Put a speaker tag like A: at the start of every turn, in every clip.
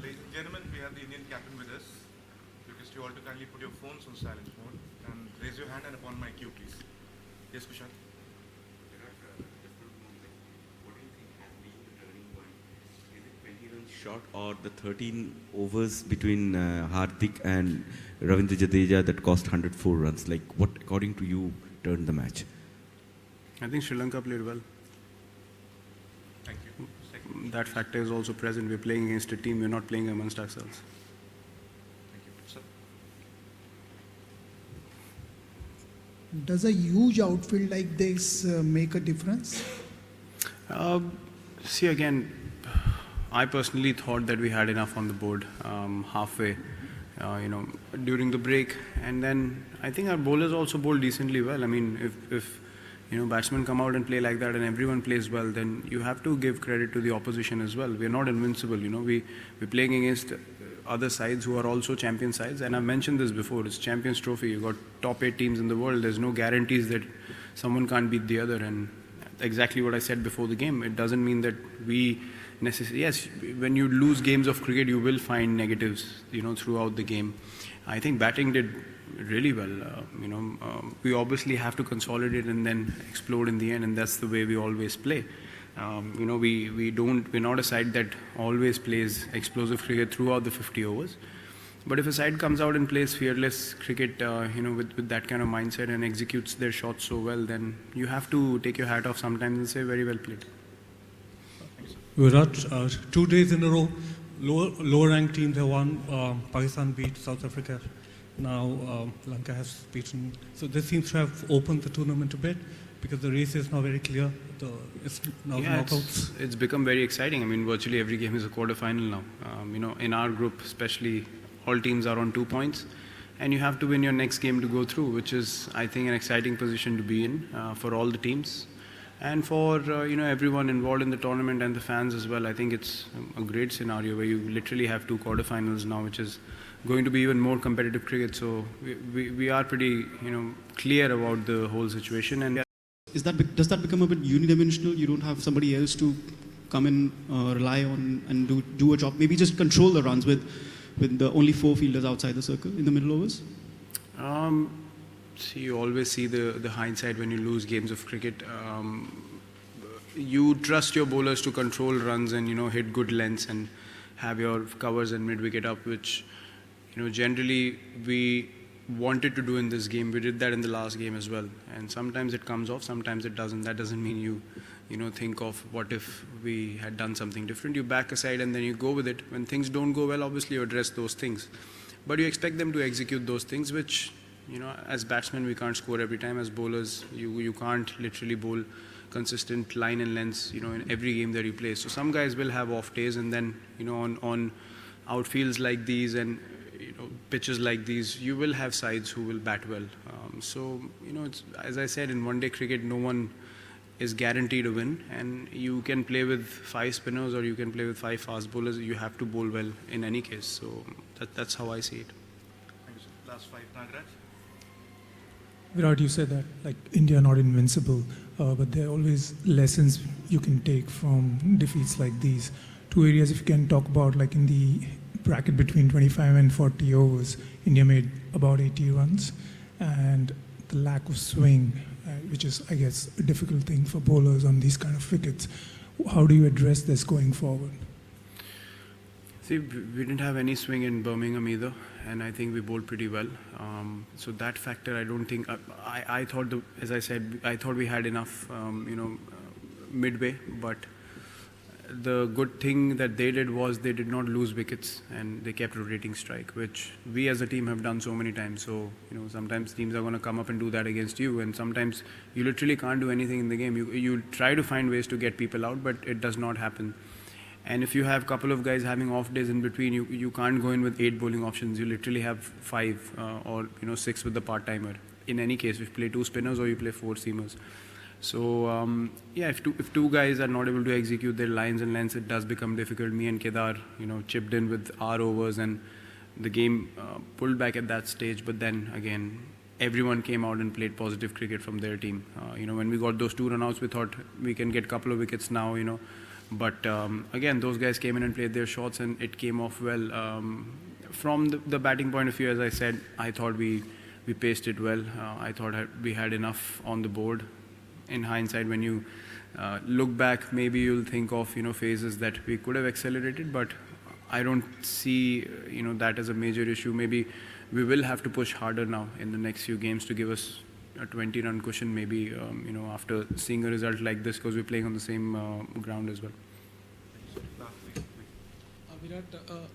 A: ladies and gentlemen, we have the Indian captain with us. Request you all to kindly put your phones on silent mode and raise your hand and upon my cue, please. Yes, Kushal.
B: Shot or the 13 overs between Hardik and Ravindra Jadeja that cost 104 runs? Like, what, according to you, turned the match?
C: I think Sri Lanka played well.
A: Thank you.
C: That factor is also present. We're playing against a team, we're not playing amongst ourselves.
A: Thank you. Sir.
D: Does a huge outfield like this make a difference?
C: See, again, I personally thought that we had enough on the board halfway, during the break. And then I think our bowlers also bowled decently well. I mean, if batsmen come out and play like that and everyone plays well, then you have to give credit to the opposition as well. We're not invincible, we're playing against other sides who are also champion sides. And I've mentioned this before, it's Champions Trophy. You've got top 8 teams in the world. There's no guarantees that someone can't beat the other. And exactly what I said before the game, it doesn't mean that we necessarily, yes, when you lose games of cricket, you will find negatives, throughout the game. I think batting did really well. We obviously have to consolidate and then explode in the end, and that's the way we always play. We're not a side that always plays explosive cricket throughout the 50 overs. But if a side comes out and plays fearless cricket, with that kind of mindset and executes their shots so well, then you have to take your hat off sometimes and say, very well played.
E: Virat, 2 days in a row, lower ranked teams have won. Pakistan beat South Africa. Now Lanka has beaten. So this seems to have opened the tournament a bit because the race is now very clear. It's now knockouts.
C: It's become very exciting. I mean, virtually every game is a quarter-final now. In our group especially, all teams are on 2 points. And you have to win your next game to go through, which is, I think, an exciting position to be in for all the teams. And for everyone involved in the tournament and the fans as well. I think it's a great scenario where you literally have 2 quarterfinals now, which is going to be even more competitive cricket. So we are pretty clear about the whole situation. And
F: does that become a bit unidimensional? You don't have somebody else to come and rely on and do a job. Maybe just control the runs with the only 4 fielders outside the circle in the middle overs.
C: See, you always see the hindsight when you lose games of cricket. You trust your bowlers to control runs and hit good lengths and have your covers and mid wicket up, which generally we wanted to do in this game. We did that in the last game as well. And sometimes it comes off, sometimes it doesn't. That doesn't mean you think of what if we had done something different. You back aside and then you go with it. When things don't go well, obviously you address those things. But you expect them to execute those things, which, as batsmen, we can't score every time. As bowlers, you can't literally bowl consistent line and lengths, in every game that you play. So some guys will have off days, and then, on outfields like these and pitches like these, you will have sides who will bat well. It's, as I said, in one-day cricket, no one is guaranteed a win, and you can play with 5 spinners or you can play with 5 fast bowlers. You have to bowl well in any case. So that's how I see it.
A: Thank you, sir. Last 5, Nagaraj.
G: Virat, you said that India are not invincible, but there are always lessons you can take from defeats like these. 2 areas, if you can talk about, in the bracket between 25 and 40 overs, India made about 80 runs, and the lack of swing, which is, I guess, a difficult thing for bowlers on these kind of wickets. How do you address this going forward?
C: See, we didn't have any swing in Birmingham either, and I think we bowled pretty well. So that factor, I don't think, I thought, as I said, I thought we had enough, midway, but the good thing that they did was they did not lose wickets and they kept rotating strike, which we as a team have done so many times. So, sometimes teams are going to come up and do that against you, and sometimes you literally can't do anything in the game. You try to find ways to get people out, but it does not happen. And if you have a couple of guys having off days in between, you can't go in with 8 bowling options. You literally have 5 or 6 with the part-timer. In any case, if you play 2 spinners or you play 4 seamers. So, if two guys are not able to execute their lines and lengths, it does become difficult. Me and Kedar, chipped in with our overs, and the game pulled back at that stage. But then, again, everyone came out and played positive cricket from their team. When we got those 2 run-outs, we thought we can get a couple of wickets now, But again, those guys came in and played their shots, and it came off well. From the batting point of view, as I said, I thought we paced it well. I thought we had enough on the board. In hindsight, when you look back, maybe you'll think of phases that we could have accelerated, but I don't see that as a major issue. Maybe we will have to push harder now in the next few games to give us a 20-run cushion. Maybe after seeing a result like this, because we're playing on the same ground as well.
H: Virat,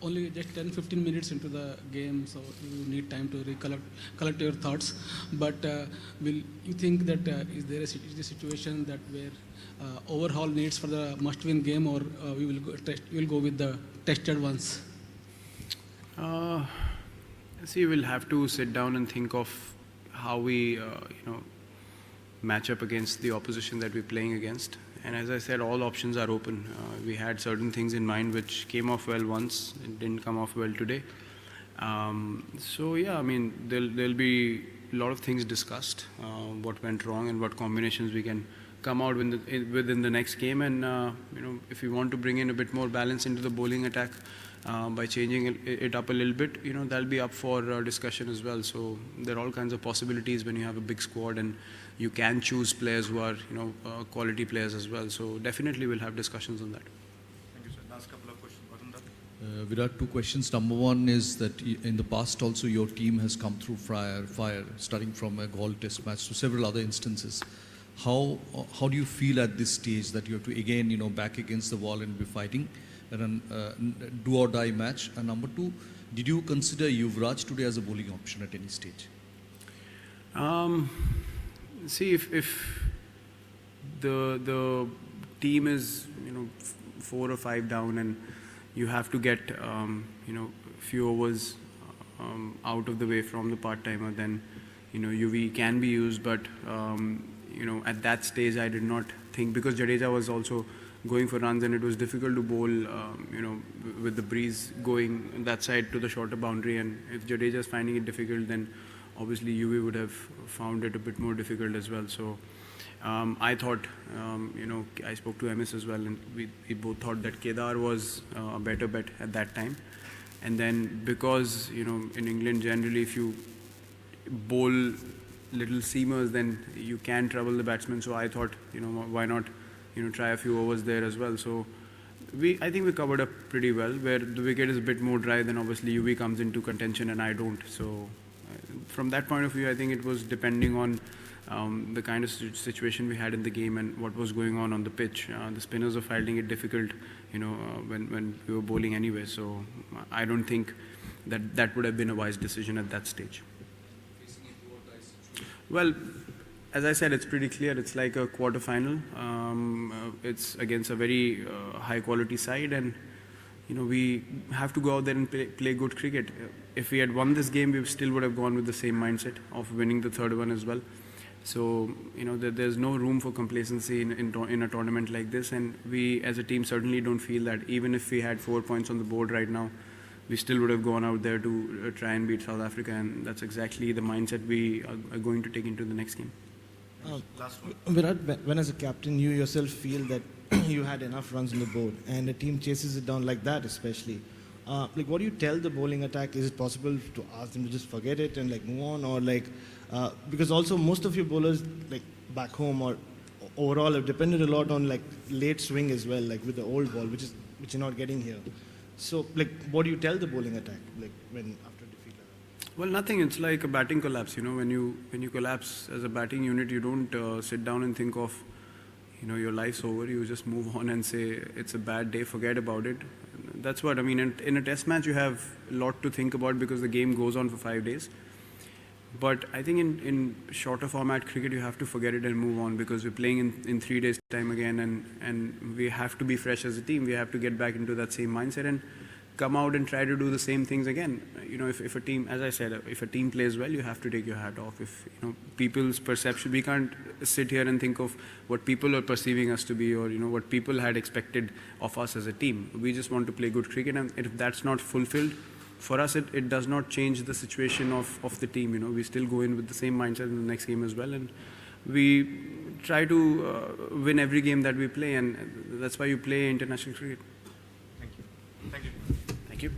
H: only just 10-15 minutes into the game, so you need time to collect your thoughts. But will you think that is there a situation that where overhaul needs for the must-win game, or we will go with the tested ones?
C: See, we'll have to sit down and think of how we match up against the opposition that we're playing against. And as I said, all options are open. We had certain things in mind which came off well once, it didn't come off well today. So yeah, I mean, there'll be a lot of things discussed, what went wrong and what combinations we can come out within the next game. And if we want to bring in a bit more balance into the bowling attack by changing it up a little bit, that'll be up for discussion as well. So there are all kinds of possibilities when you have a big squad, and you can choose players who are quality players as well. So definitely we'll have discussions on that.
A: Thank you, sir. Last couple of questions.
I: Virat, two questions. Number one is that in the past also your team has come through fire, starting from a Galle Test match to several other instances. How do you feel at this stage that you have to again back against the wall and be fighting and do or die match? And number two, did you consider Yuvraj today as a bowling option at any stage?
C: See, if the team is 4 or 5 down and you have to get few overs out of the way from the part-timer, then UV can be used. But at that stage I did not think, because Jadeja was also going for runs and it was difficult to bowl with the breeze going that side to the shorter boundary, and if Jadeja is finding it difficult, then obviously UV would have found it a bit more difficult as well. So I thought, I spoke to MS as well, and we both thought that Kedar was a better bet at that time. And then because in England generally if you bowl little seamers, then you can trouble the batsman. So I thought why not try a few overs there as well. So I think we covered up pretty well. Where the wicket is a bit more dry, then obviously UV comes into contention and I don't. So from that point of view, I think it was depending on the kind of situation we had in the game and what was going on the pitch. The spinners were finding it difficult, when we were bowling anyway. So I don't think that would have been a wise decision at that stage. Well, as I said, it's pretty clear. It's like a quarter-final. It's against a very high-quality side, and we have to go out there and play good cricket. If we had won this game, we still would have gone with the same mindset of winning the third one as well. So there's no room for complacency in a tournament like this, and we as a team certainly don't feel that. Even if we had 4 points on the board right now, we still would have gone out there to try and beat South Africa, and that's exactly the mindset we are going to take into the next game.
A: Last one.
J: Virat, when as a captain you yourself feel that you had enough runs on the board and the team chases it down like that, especially, what do you tell the bowling attack? Is it possible to ask them to just forget it and move on, or because also most of your bowlers back home or overall have depended a lot on late swing as well, with the old ball, which you're not getting here. So what do you tell the bowling attack when after defeat like that?
C: Well, nothing. It's like a batting collapse. When you collapse as a batting unit, you don't sit down and think of your life's over. You just move on and say it's a bad day, forget about it. That's what I mean. In a test match, you have a lot to think about because the game goes on for 5 days. But I think in shorter format cricket, you have to forget it and move on, because we're playing in 3 days' time again, and we have to be fresh as a team. We have to get back into that same mindset and come out and try to do the same things again. If a team, as I said, if a team plays well, you have to take your hat off. If people's perception, we can't sit here and think of what people are perceiving us to be, or what people had expected of us as a team. We just want to play good cricket, and if that's not fulfilled, for us it does not change the situation of the team. We still go in with the same mindset in the next game as well, and we try to win every game that we play, and that's why you play international cricket.
A: Thank you. Thank you.
C: Thank you.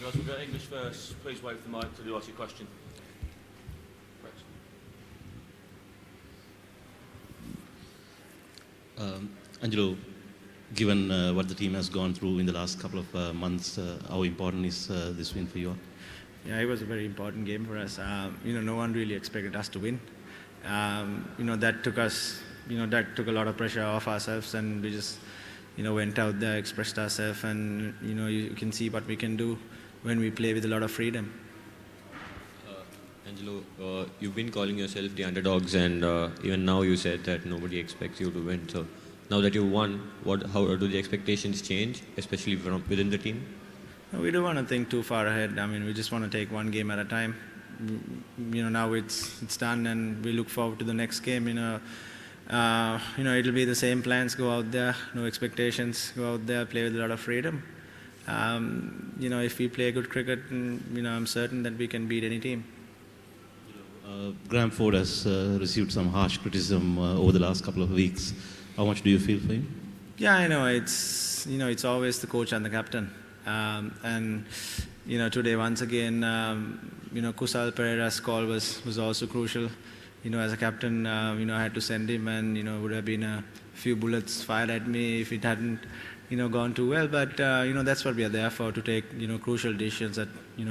K: Guys, we'll go English first. Please wait for the mic to ask your question.
L: Angelo, given what the team has gone through in the last couple of months, how important is this win for you all?
J: Yeah, it was a very important game for us. No one really expected us to win. That took us, that took a lot of pressure off ourselves, and we just, went out there, expressed ourselves, and, you can see what we can do when we play with a lot of freedom.
M: Angelo, you've been calling yourself the underdogs, and even now you said that nobody expects you to win. So now that you won, how do the expectations change, especially from within the team?
J: We don't want to think too far ahead. I mean, we just want to take one game at a time. Now it's done, and we look forward to the next game. It'll be the same plans. Go out there, no expectations. Go out there, play with a lot of freedom. If we play good cricket, I'm certain that we can beat any team.
L: Graham Ford has received some harsh criticism over the last couple of weeks. How much do you feel for him?
J: Yeah, I know. It's always the coach and the captain. Today once again, Kusal Pereira's call was also crucial. As a captain, I had to send him, and would have been a few bullets fired at me if it hadn't gone too well. But that's what we are there for, to take crucial decisions at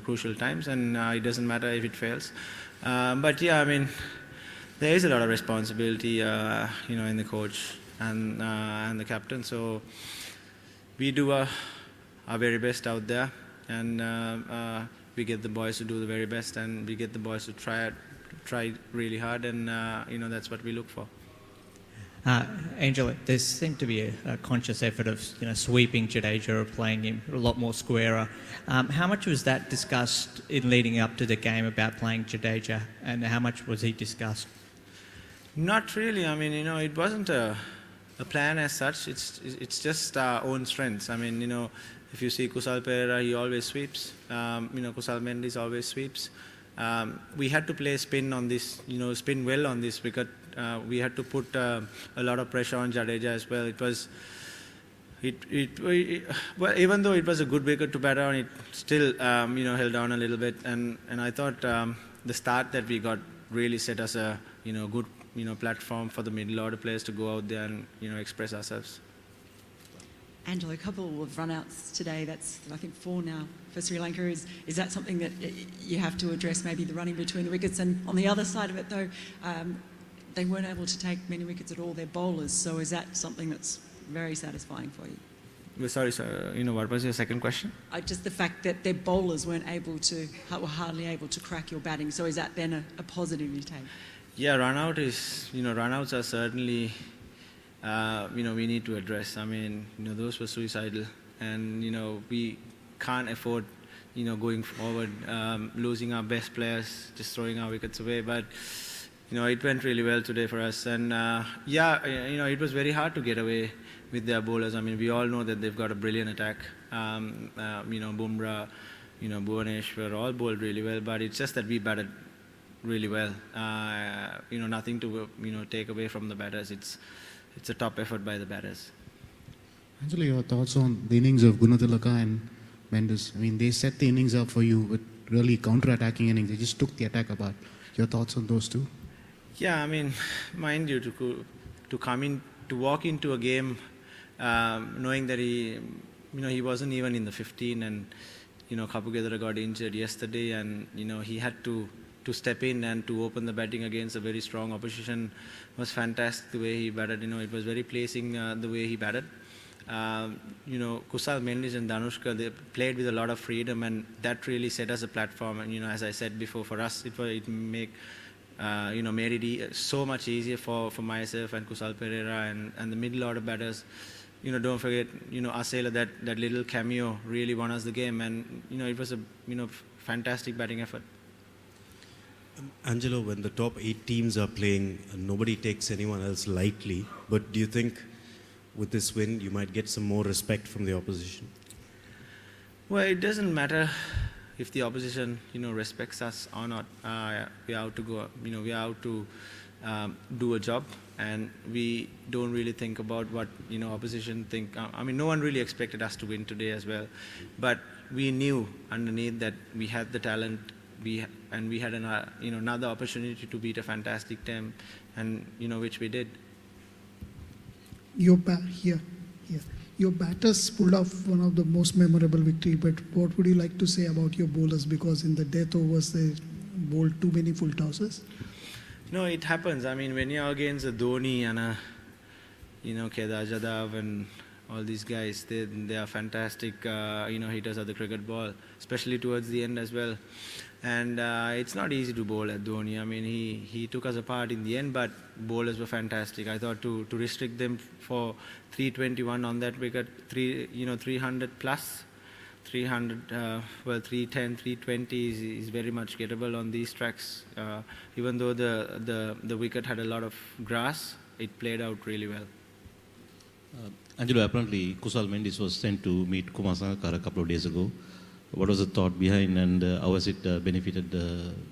J: crucial times, and it doesn't matter if it fails. But yeah, I mean, there is a lot of responsibility, in the coach and the captain. So we do our very best out there, and we get the boys to do the very best, and we get the boys to try really hard, and that's what we look for.
N: Angela, there seemed to be a conscious effort of sweeping Jadeja or playing him a lot more squarer. How much was that discussed in leading up to the game about playing Jadeja, and how much was he discussed?
J: Not really. I mean, it wasn't a plan as such. It's just our own strengths. I mean, if you see Kusal Pereira, he always sweeps. Kusal Mendes always sweeps. We had to play spin on this, spin well on this wicket. We had to put a lot of pressure on Jadeja as well. Well, even though it was a good wicket to bat on, it still held on a little bit. And I thought the start that we got really set us a good platform for the middle order players to go out there and express ourselves.
O: Angela, a couple of run-outs today. That's, I think, 4 now for Sri Lanka. Is that something that you have to address, maybe the running between the wickets? And on the other side of it, though, they weren't able to take many wickets at all, their bowlers. So is that something that's very satisfying for you?
J: Well, sorry, sir. What was your second question?
O: Just the fact that their bowlers were hardly able to crack your batting. So is that then a positive you take?
J: Yeah, run-outs are certainly... we need to address. I mean, those were suicidal, and we can't afford, going forward, losing our best players, just throwing our wickets away. But it went really well today for us, and it was very hard to get away with their bowlers. I mean, we all know that they've got a brilliant attack. Bumrah, Bhuvaneshwar all bowled really well, but it's just that we batted really well. Nothing to take away from the batters. It's a top effort by the batters.
P: Angela, your thoughts on the innings of Gunatilaka and Mendes? I mean, they set the innings up for you with really counter-attacking innings. They just took the attack apart. Your thoughts on those two?
J: Yeah, I mean, mind you, to walk into a game knowing that he wasn't even in the 15, and Kapugedara got injured yesterday, and he had to to step in and to open the batting against a very strong opposition was fantastic. The way he batted, it was very pleasing the way he batted. Kusal Mendis and Danushka, they played with a lot of freedom, and that really set us a platform. And as I said before, for us it made it so much easier for myself and Kusal Pereira and the middle order batters. Don't forget, Asela, that little cameo really won us the game, and it was a fantastic batting effort.
Q: Angelo, when the top 8 teams are playing, nobody takes anyone else lightly. But do you think with this win, you might get some more respect from the opposition?
J: Well, it doesn't matter if the opposition, respects us or not. We are out to go. We are out to do a job, and we don't really think about what opposition think. No one really expected us to win today as well, but we knew underneath that we had the talent. We had another opportunity to beat a fantastic team, and which we did.
D: Your batters pulled off one of the most memorable victory, but what would you like to say about your bowlers? Because in the death overs, they bowled too many full tosses.
J: No, it happens. When you're against a Dhoni and Kedar Jadhav and all these guys, they are fantastic, hitters of the cricket ball, especially towards the end as well. And it's not easy to bowl at Dhoni. He took us apart in the end, but bowlers were fantastic. I thought to restrict them for 321 on that wicket, 300 plus, 300, 310, 320 is very much gettable on these tracks. Even though the wicket had a lot of grass, it played out really well.
L: Angelo, apparently Kusal Mendis was sent to meet Kumar Sangakkara a couple of days ago. What was the thought behind, and how has it benefited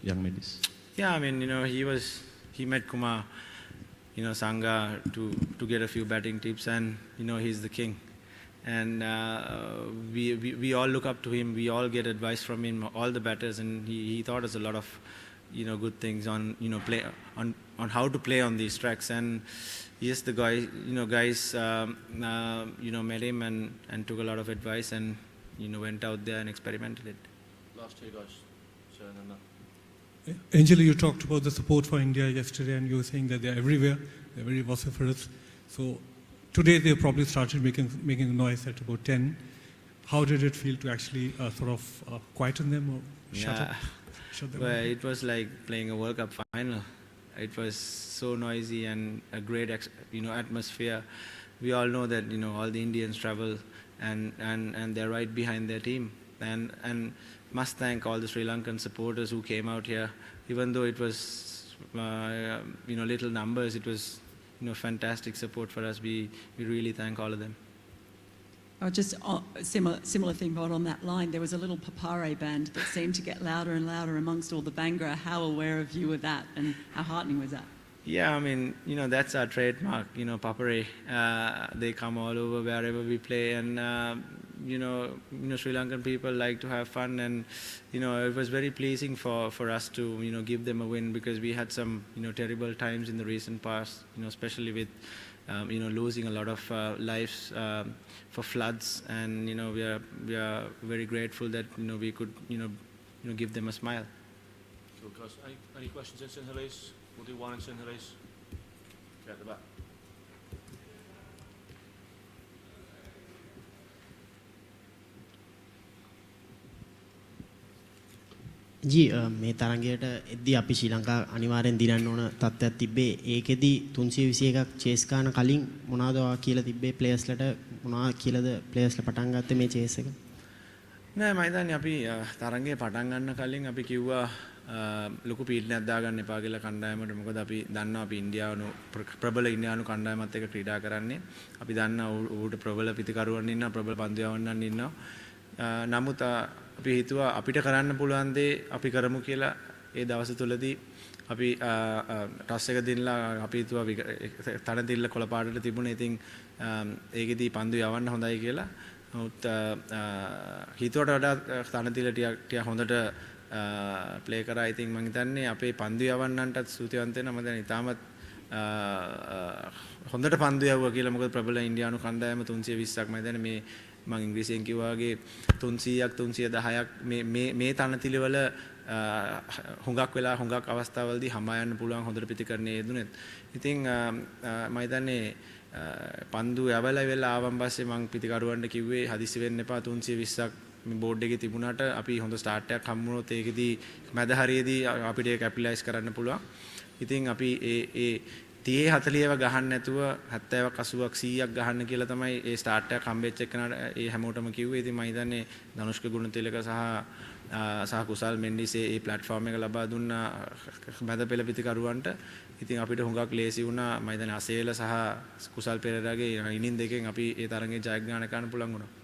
L: young Mendis?
J: Yeah, he met Kumar, Sangha to get a few batting tips, and he's the king. And we all look up to him. We all get advice from him, all the batters, and he taught us a lot of good things on play on how to play on these tracks. And yes, the guys met him and took a lot of advice, and went out there and experimented it.
K: Last two guys, Sir Nanda.
E: Angela, you talked about the support for India yesterday, and you were saying that they're everywhere, they're very vociferous. So today they probably started making noise at about 10. How did it feel to actually quieten them or shut them
J: Well,
E: up?
J: it was like playing a World Cup final. It was so noisy and a great atmosphere. We all know that all the Indians travel and they're right behind their team, and must thank all the Sri Lankan supporters who came out here. Even though it was little numbers, it was fantastic support for us. We really thank all of them.
O: Just a similar thing, but on that line, there was a little papare band that seemed to get louder and louder amongst all the Bangra. How aware of you were that, and how heartening was that?
J: Yeah, that's our trademark, papare. They come all over wherever we play, and Sri Lankan people like to have fun, and it was very pleasing for us to give them a win, because we had some terrible times in the recent past, especially with losing a lot of lives for floods, and we are very grateful that we could give them a smile.
K: Cool, guys. Any questions in Sinhalese? We'll do one in Sinhalese. Okay, at the back.
R: මේ තරගයට එද්දී අපි ශ්‍රී ලංකා අනිවාර්යෙන් දිනන්න ඕන තත්ත්වයක් තිබ්බේ. ඒකෙදි 321ක් chase කරන කලින් මොනවද ඔයා කියලා තිබ්බේ ප්ලේයර්ස්ලට, මොනවද කියලාද ප්ලේයර්ස්ලා පටන් ගත්තේ මේ චේස් එක?
J: නෑ, මම හිතන්නේ අපි තරගය පටන් ගන්න කලින් අපි කිව්වා ලොකු පීඩනයක් දාගන්න එපා කියලා කණ්ඩායමට. මොකද අපි දන්නවා අපි ඉන්දියානු ප්‍රබල ඉන්දියානු කණ්ඩායමත් එක්ක ක්‍රීඩා කරන්නේ. අපි දන්නවා ඌට ප්‍රබල පිතිකරුවන් ඉන්නවා, ප්‍රබල පන්දු යවන්නන් ඉන්නවා. නමුත් අපි හිතුවා අපිට කරන්න පුළුවන් දේ අපි කරමු කියලා. ඒ දවස් තුලදී අපි ටස් එක දිනලා අපි හිතුවා තනතිල්ල කොළ පාටට තිබුණේ. ඉතින් ඒකෙදී පන්දු යවන්න හොඳයි කියලා. නමුත් හිතුවට වඩා තනතිල්ල ටික හොඳට ප්ලේ කරා. ඉතින් මම හිතන්නේ අපේ පන්දු යවන්නන්ටත් ස්තුතිවන්ත වෙනවා. මම දැන් ඉතාමත් හොඳට පන්දු යවුවා කියලා. මොකද ප්‍රබල ඉන්දියානු කණ්ඩායම 320ක් මම හිතන්නේ මේ මම ඉංග්‍රීසියෙන් කිව්වා වගේ 300ක් 310ක් මේ තනතිලවල
C: හුඟක් වෙලා හුඟක් අවස්ථාවලදී හඹා යන්න පුළුවන් හොඳට ප්‍රතිකරණයේ යෙදුනෙත්. ඉතින් මම හිතන්නේ පන්දු යවලා වෙලා ආවන් පස්සේ මම පිටිකරුවන්ට කිව්වේ හදිස්සි වෙන්න එපා 320ක් මේ බෝඩ් එකේ තිබුණාට අපි හොඳ ස්ටාර්ට් එකක් හම්බුනොත් ඒකෙදී මැද හරියේදී අපිට ඒක කැපිටලයිස් කරන්න පුළුවන්. ඉතින් අපි ඒ 30 40ව ගහන්න නැතුව 70ක් 80ක් 100ක් ගහන්න කියලා තමයි ඒ ස්ටාර්ට් එකක් හම්බෙච්ච එකනට ඒ හැමෝටම කිව්වේ. ඉතින් මම හිතන්නේ ධනුෂ්ක ගුණතිලක සහ කුසල් මෙන්ඩිස් ඒ ප්ලැට්ෆෝම් එක ලබා දුන්නා මැද පෙළ පිටිකරුවන්ට. ඉතින් අපිට හුඟක් ලේසි වුණා. මම හිතන්නේ අසේල සහ කුසල් පෙරේරාගේ ඉනින් දෙකෙන් අපි ඒ තරඟේ ජයග්‍රහණය කරන්න පුළුවන් වුණා.